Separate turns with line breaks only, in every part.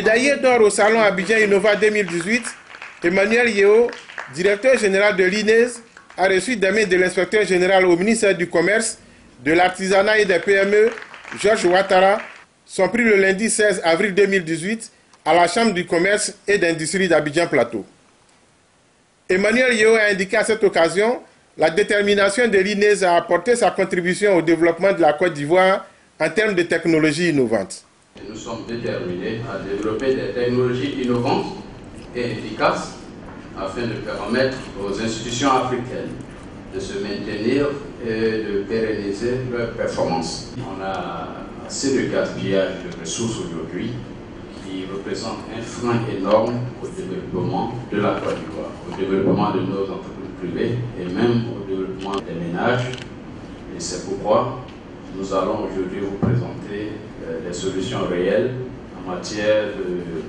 Médaillé d'or au Salon Abidjan Innova 2018, Emmanuel Yeo, directeur général de l'INES, a reçu des mains de l'inspecteur général au ministère du Commerce, de l'Artisanat et des PME, Georges Ouattara, son prix le lundi 16 avril 2018 à la Chambre du Commerce et d'Industrie d'Abidjan Plateau. Emmanuel Yeo a indiqué à cette occasion la détermination de l'INES à apporter sa contribution au développement de la Côte d'Ivoire en termes de technologies innovantes.
Nous sommes déterminés à développer des technologies innovantes et efficaces afin de permettre aux institutions africaines de se maintenir et de pérenniser leurs performances. On a assez de gaspillage de ressources aujourd'hui qui représente un frein énorme au développement de la Côte d'Ivoire, au développement de nos entreprises privées et même au développement des ménages. Et c'est pourquoi nous allons aujourd'hui vous présenter des solutions réelles en matière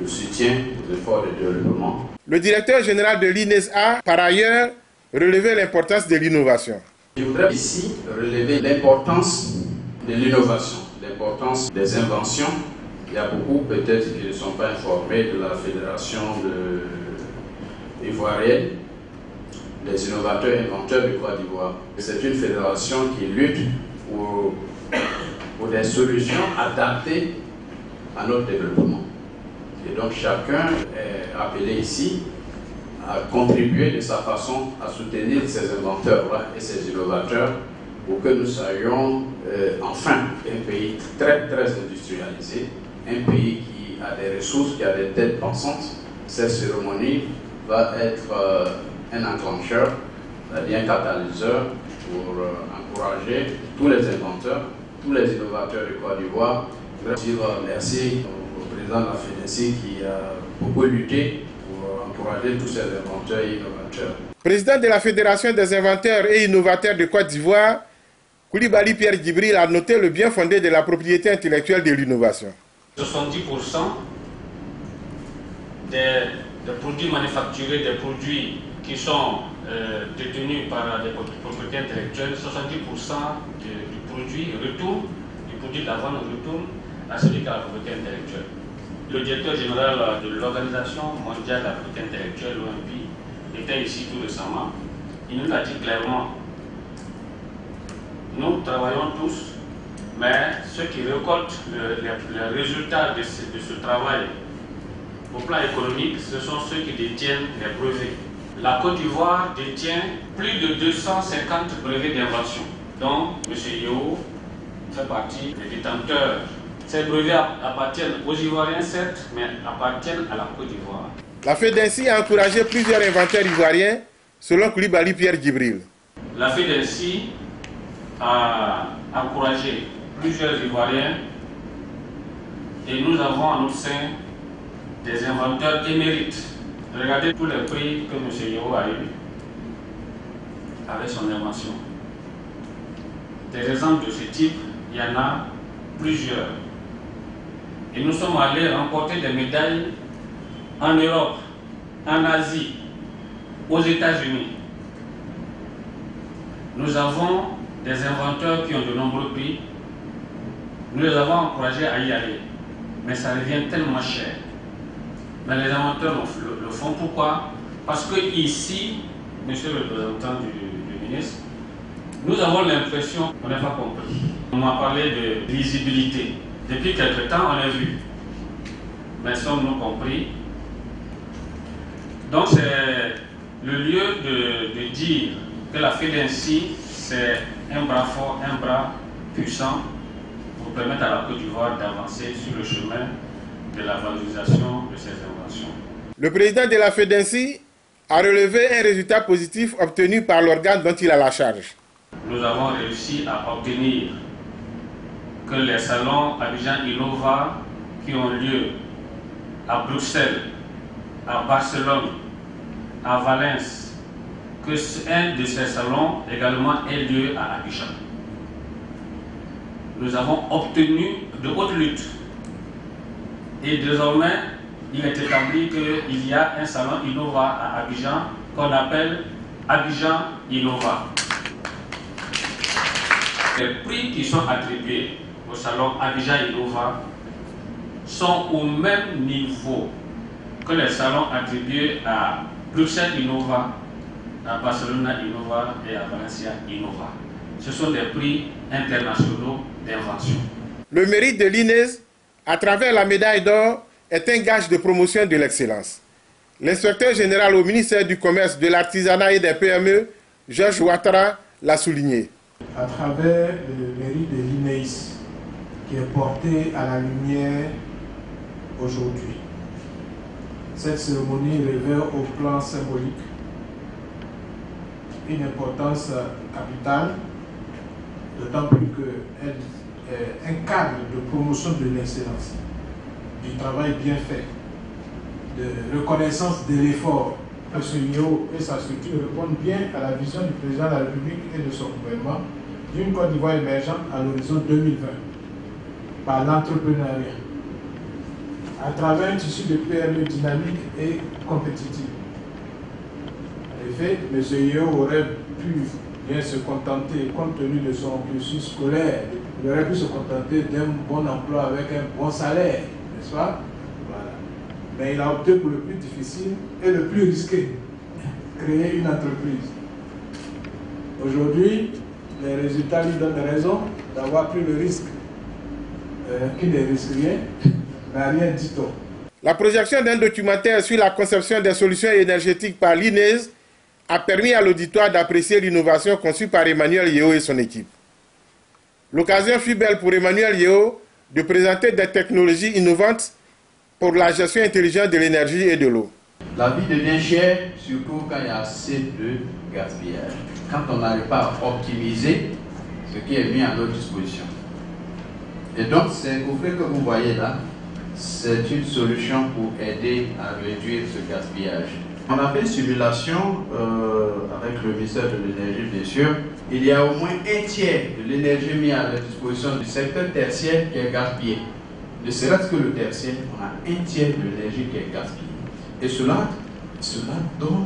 de soutien aux efforts de développement.
Le directeur général de l'INES a, par ailleurs, relevé l'importance de l'innovation.
Je voudrais ici relever l'importance de l'innovation, l'importance des inventions. Il y a beaucoup peut-être qui ne sont pas informés de la Fédération ivoirienne des innovateurs et inventeurs de Côte d'Ivoire. C'est une fédération qui lutte pour des solutions adaptées à notre développement. Et donc chacun est appelé ici à contribuer de sa façon à soutenir ces inventeurs-là et ces innovateurs pour que nous soyons enfin un pays très industrialisé, un pays qui a des ressources, qui a des têtes pensantes. Cette cérémonie va être un enclencheur, c'est-à-dire un catalyseur pour encourager tous les inventeurs, tous les innovateurs de Côte d'Ivoire. Je voudrais dire merci au président de la FEDENSI qui a beaucoup lutté pour encourager tous ces inventeurs et innovateurs.
Président de la Fédération des inventeurs et innovateurs de Côte d'Ivoire, Koulibaly Pierre Djibril a noté le bien fondé de la propriété intellectuelle de l'innovation.
70% des produits manufacturés, des produits qui sont détenus par des propriétés intellectuelles, 70% du produit retourne, du produit de la vente retourne à celui qui a la propriété intellectuelle. Le directeur général de l'Organisation mondiale de la propriété intellectuelle, l'OMP, était ici tout récemment. Il nous a dit clairement, nous travaillons tous, mais ceux qui récoltent les résultats de ce travail au plan économique, ce sont ceux qui détiennent les brevets. La Côte d'Ivoire détient plus de 250 brevets d'invention, dont M. Yeo fait partie des détenteurs. Ces brevets appartiennent aux Ivoiriens, certes, mais appartiennent à la Côte d'Ivoire.
La FEDENSI a encouragé plusieurs inventeurs ivoiriens, selon Koulibaly Pierre Djibril.
La FEDENSI a encouragé plusieurs Ivoiriens et nous avons en notre sein des inventeurs émérites. Regardez tous les prix que M. Yeo a eu avec son invention. Des exemples de ce type, il y en a plusieurs. Et nous sommes allés remporter des médailles en Europe, en Asie, aux États-Unis. Nous avons des inventeurs qui ont de nombreux prix. Nous les avons encouragés à y aller. Mais ça revient tellement cher. Mais les inventeurs le font. Pourquoi? Parce que ici, monsieur le représentant du ministre, nous avons l'impression qu'on n'a pas compris. On m'a parlé de visibilité. Depuis quelque temps, on a vu. Mais sommes-nous compris? Donc c'est le lieu de dire que la FEDENSI, c'est un bras fort, un bras puissant pour permettre à la Côte d'Ivoire d'avancer sur le chemin de la valorisation de ses inventions.
Le président de la FEDENSI a relevé un résultat positif obtenu par l'organe dont il a la charge.
Nous avons réussi à obtenir que les salons Abidjan Innova qui ont lieu à Bruxelles, à Barcelone, à Valence, que un de ces salons également ait lieu à Abidjan. Nous avons obtenu de haute lutte. Et désormais, il est établi qu'il y a un salon Innova à Abidjan qu'on appelle Abidjan Innova. Les prix qui sont attribués au salon Abidjan Innova sont au même niveau que les salons attribués à Bruxelles Innova, à Barcelona Innova et à Valencia Innova. Ce sont des prix internationaux d'invention.
Le mérite de l'INES, à travers la médaille d'or, est un gage de promotion de l'excellence. L'inspecteur général au ministère du Commerce, de l'Artisanat et des PME, Georges Ouattara, l'a souligné.
À travers le mérite de l'INES, qui est porté à la lumière aujourd'hui, cette cérémonie revêt au plan symbolique une importance capitale, d'autant plus qu'elle est un cadre de promotion de l'excellence, du travail bien fait, de reconnaissance de l'effort. Le CIO et sa structure répondent bien à la vision du président de la République et de son gouvernement d'une Côte d'Ivoire émergente à l'horizon 2020 par l'entrepreneuriat, à travers un tissu de PME dynamique et compétitif. En effet, le CIO aurait pu bien se contenter, compte tenu de son cursus scolaire, il aurait pu se contenter d'un bon emploi avec un bon salaire, n'est-ce pas? Voilà. Mais il a opté pour le plus difficile et le plus risqué, créer une entreprise. Aujourd'hui, les résultats lui donnent raison d'avoir pris le risque, qui ne risque rien, n'a rien dit tôt.
La projection d'un documentaire sur la conception des solutions énergétiques par l'INES a permis à l'auditoire d'apprécier l'innovation conçue par Emmanuel Yeo et son équipe. L'occasion fut belle pour Emmanuel Yeo de présenter des technologies innovantes pour la gestion intelligente de l'énergie et de l'eau.
La vie devient chère, surtout quand il y a assez de gaspillage. Quand on n'arrive pas à optimiser ce qui est mis à notre disposition. Et donc, ces coffrets que vous voyez là, c'est une solution pour aider à réduire ce gaspillage. On a fait une simulation avec le ministère de l'Énergie, bien sûr. Il y a au moins un tiers de l'énergie mise à la disposition du secteur tertiaire qui est gaspillé. Ne serait-ce que le tertiaire, on a un tiers de l'énergie qui est gaspillée. Et cela donne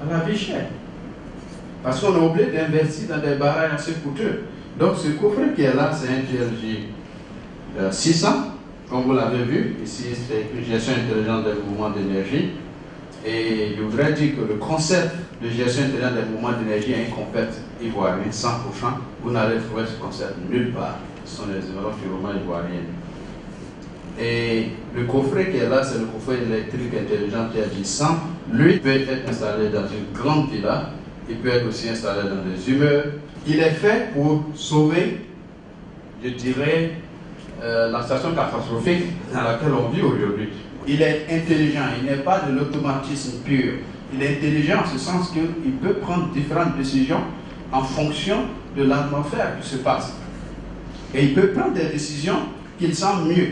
à la vie chère. Parce qu'on est obligé d'investir dans des barrages assez coûteux. Donc ce coffret qui est là, c'est un GLG 600, comme vous l'avez vu. Ici, c'est une gestion intelligente des mouvements d'énergie. Et je voudrais dire que le concept de gestion intelligente des mouvements d'énergie est un concept ivoirien, 100%. Vous n'allez trouver ce concept nulle part. Ce sont des développements purement ivoiriens. Et le coffret qui est là, c'est le coffret électrique intelligent TRJ 100. Lui peut être installé dans une grande villa. Il peut être aussi installé dans des immeubles. Il est fait pour sauver, je dirais, la situation catastrophique dans laquelle on vit aujourd'hui. Il est intelligent, il n'est pas de l'automatisme pur. Il est intelligent en ce sens qu'il peut prendre différentes décisions en fonction de l'atmosphère qui se passe. Et il peut prendre des décisions qu'il sent mieux.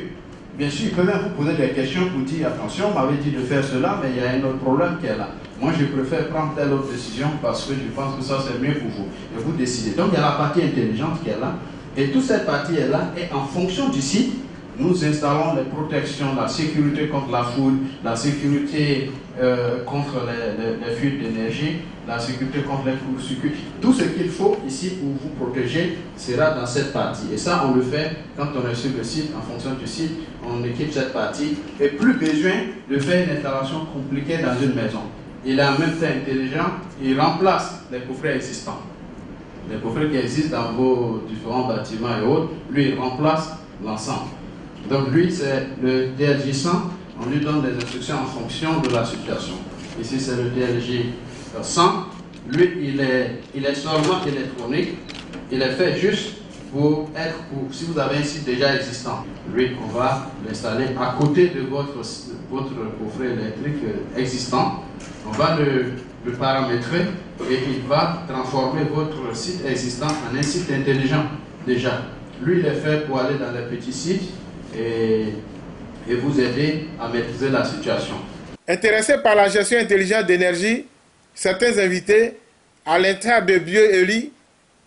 Bien sûr, il peut même vous poser des questions pour dire attention, on m'avait dit de faire cela, mais il y a un autre problème qui est là. Moi, je préfère prendre telle autre décision parce que je pense que ça c'est mieux pour vous. Et vous décidez. Donc, il y a la partie intelligente qui est là. Et toute cette partie est là. Et en fonction du site, nous installons les protections, la sécurité contre la foudre, la sécurité contre les fuites d'énergie, la sécurité contre les courts-circuits. Tout ce qu'il faut ici pour vous protéger sera dans cette partie. Et ça, on le fait quand on est sur le site. En fonction du site, on équipe cette partie. Et plus besoin de faire une installation compliquée dans une maison. Il est en même temps intelligent, il remplace les coffrets existants. Les coffrets qui existent dans vos différents bâtiments et autres, lui, il remplace l'ensemble. Donc lui, c'est le TLJ 100, on lui donne des instructions en fonction de la situation. Ici, c'est le TLJ 100. Lui, il est seulement électronique. Il est fait juste pour être, si vous avez un site déjà existant. Lui, on va l'installer à côté de votre coffret électrique existant. On va le paramétrer et il va transformer votre site existant en un site intelligent déjà. Lui, il est fait pour aller dans les petits sites et vous aider à maîtriser la situation.
Intéressés par la gestion intelligente d'énergie, certains invités, à l'instar de BioEli,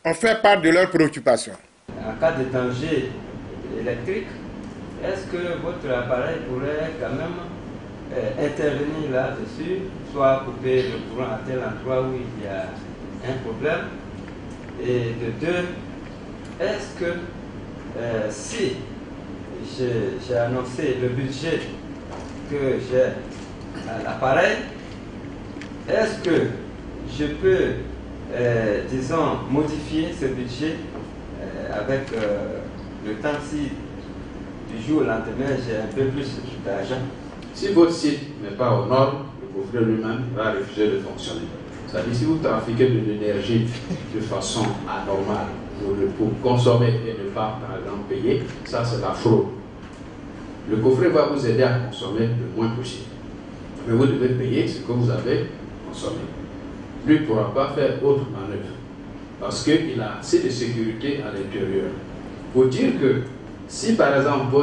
ont fait part de leurs préoccupations.
En cas de danger électrique, est-ce que votre appareil pourrait quand même intervenir là-dessus, soit couper le courant à tel endroit où il y a un problème, Et de deux, est-ce que si j'ai annoncé le budget que j'ai à l'appareil, est-ce que je peux, disons, modifier ce budget avec le temps si du jour au lendemain j'ai un peu plus d'argent?
Si votre site n'est pas aux normes, le coffret lui-même va refuser de fonctionner. C'est-à-dire si vous trafiquez de l'énergie de façon anormale pour consommer et ne pas, par exemple, payer, ça c'est la fraude. Le coffret va vous aider à consommer le moins possible. Mais vous devez payer ce que vous avez consommé. Lui ne pourra pas faire autre manœuvre parce qu'il a assez de sécurité à l'intérieur. Il faut dire que si par exemple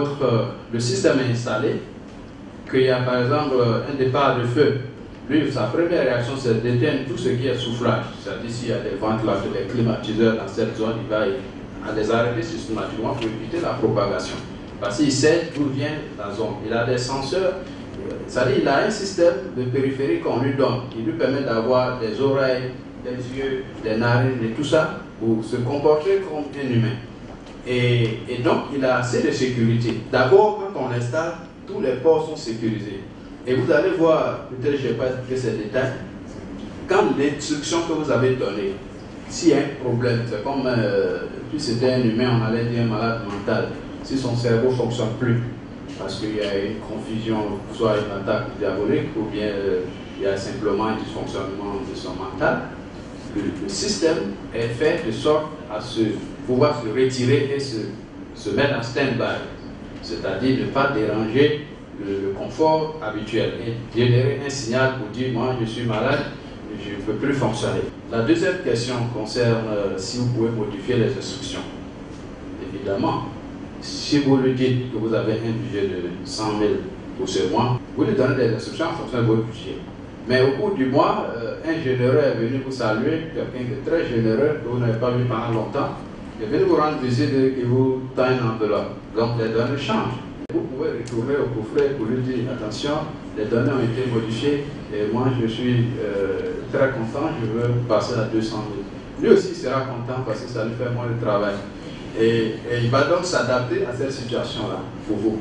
le système est installé, qu'il y a par exemple un départ de feu, lui, sa première réaction c'est d'éteindre tout ce qui est soufflage. C'est-à-dire s'il y a des ventilateurs, des climatiseurs dans cette zone, il va les arrêter systématiquement pour éviter la propagation. Parce qu'il sait d'où vient la zone. Il a des senseurs, c'est-à-dire il a un système de périphérie qu'on lui donne, qui lui permet d'avoir des oreilles, des yeux, des narines et tout ça pour se comporter comme un humain. Et donc il a assez de sécurité. D'abord, quand on l'installe, tous les ports sont sécurisés. Et vous allez voir, peut-être je n'ai pas expliqué ces détails, quand l'instruction que vous avez donnée, s'il y a un problème, c'est comme si c'était un humain, on allait dire un malade mental, si son cerveau ne fonctionne plus, parce qu'il y a une confusion, soit une attaque diabolique, ou bien il y a simplement un dysfonctionnement de son mental, le système est fait de sorte à pouvoir se retirer et se mettre en stand-by, c'est-à-dire ne pas déranger le confort habituel et générer un signal pour dire moi je suis malade, je ne peux plus fonctionner. La deuxième question concerne si vous pouvez modifier les instructions. Évidemment, si vous lui dites que vous avez un budget de 100 000 pour ce mois, vous lui donnez des instructions en fonction de votre budget. Mais au cours du mois, un généreux est venu vous saluer, quelqu'un de très généreux que vous n'avez pas vu pendant longtemps, il est venu vous rendre visite et vous tend une enveloppe. Donc les données changent. Vous pouvez retourner au coffret pour lui dire attention, les données ont été modifiées et moi je suis très content, je veux passer à 200 000. Lui aussi sera content parce que ça lui fait moins de travail. Et il va donc s'adapter à cette situation-là pour vous.